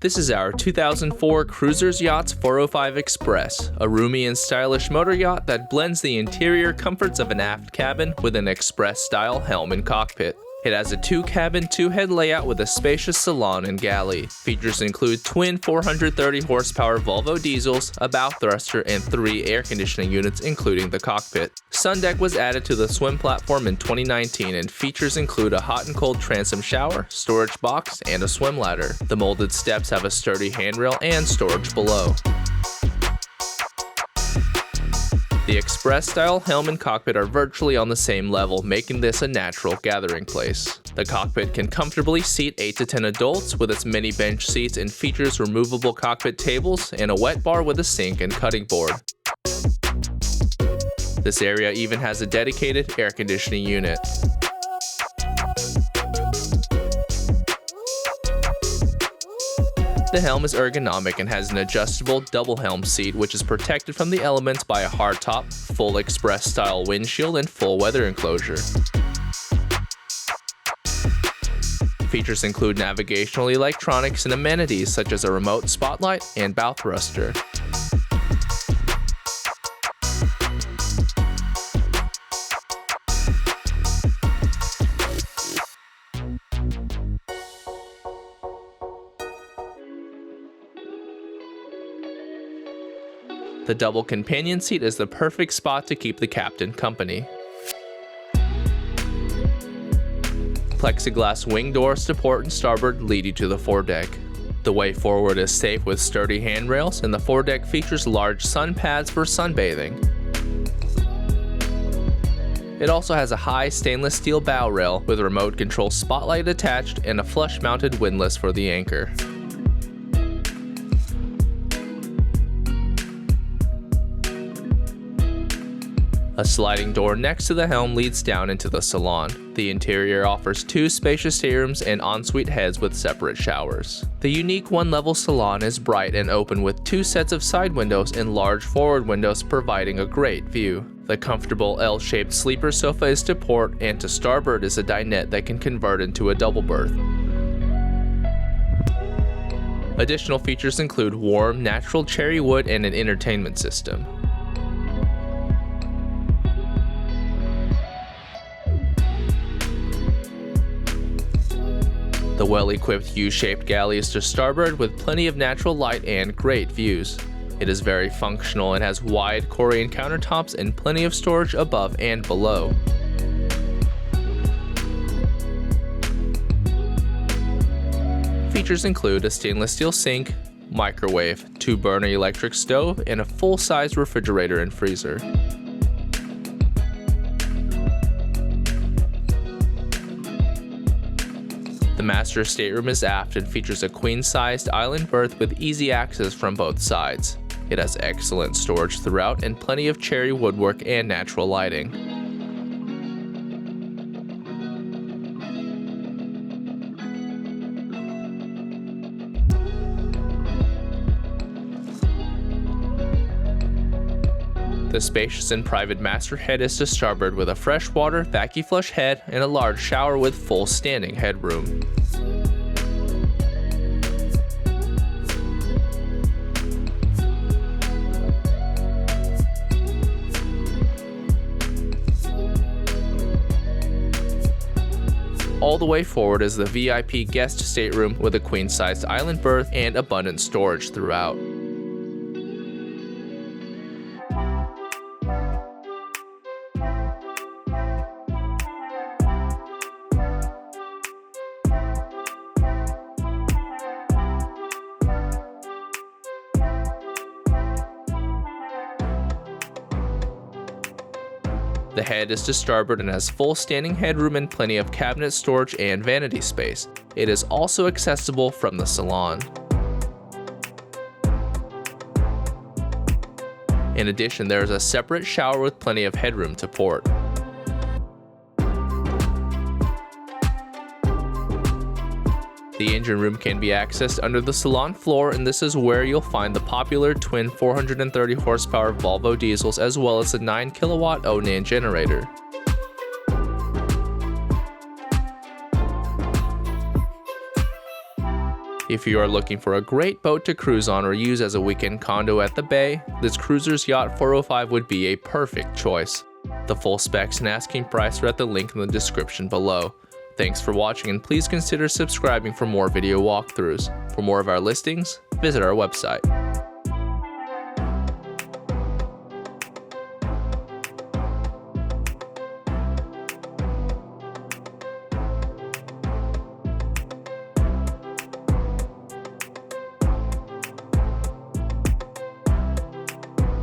This is our 2004 Cruisers Yachts 405 Express, a roomy and stylish motor yacht that blends the interior comforts of an aft cabin with an Express-style helm and cockpit. It has a 2-cabin, 2-head layout with a spacious salon and galley. Features include twin 430-horsepower Volvo diesels, a bow thruster, and 3 air conditioning units including the cockpit. Sun deck was added to the swim platform in 2019, and features include a hot and cold transom shower, storage box, and a swim ladder. The molded steps have a sturdy handrail and storage below. The Express-style helm and cockpit are virtually on the same level, making this a natural gathering place. The cockpit can comfortably seat 8 to 10 adults with its many bench seats, and features removable cockpit tables and a wet bar with a sink and cutting board. This area even has a dedicated air conditioning unit. The helm is ergonomic and has an adjustable double helm seat, which is protected from the elements by a hardtop, full Express-style windshield, and full weather enclosure. Features include navigational electronics and amenities such as a remote spotlight and bow thruster. The double companion seat is the perfect spot to keep the captain company. Plexiglass wing doors to port and starboard lead you to the foredeck. The way forward is safe with sturdy handrails, and the foredeck features large sun pads for sunbathing. It also has a high stainless steel bow rail with a remote control spotlight attached and a flush-mounted windlass for the anchor. A sliding door next to the helm leads down into the salon. The interior offers 2 spacious staterooms and ensuite heads with separate showers. The unique one-level salon is bright and open with 2 sets of side windows and large forward windows providing a great view. The comfortable L-shaped sleeper sofa is to port, and to starboard is a dinette that can convert into a double berth. Additional features include warm, natural cherry wood and an entertainment system. The well-equipped U-shaped galley is to starboard with plenty of natural light and great views. It is very functional and has wide Korean countertops and plenty of storage above and below. Features include a stainless steel sink, microwave, 2-burner electric stove, and a full-size refrigerator and freezer. The master stateroom is aft and features a queen-sized island berth with easy access from both sides. It has excellent storage throughout and plenty of cherry woodwork and natural lighting. The spacious and private master head is to starboard with a freshwater, vacuum flush head and a large shower with full standing headroom. All the way forward is the VIP guest stateroom with a queen-sized island berth and abundant storage throughout. The head is to starboard and has full standing headroom and plenty of cabinet storage and vanity space. It is also accessible from the salon. In addition, there is a separate shower with plenty of headroom to port. The engine room can be accessed under the salon floor, and this is where you'll find the popular twin 430 horsepower Volvo diesels as well as a 9 kilowatt Onan generator. If you are looking for a great boat to cruise on or use as a weekend condo at the bay, this Cruisers Yacht 405 would be a perfect choice. The full specs and asking price are at the link in the description below. Thanks for watching, and please consider subscribing for more video walkthroughs. For more of our listings, visit our website.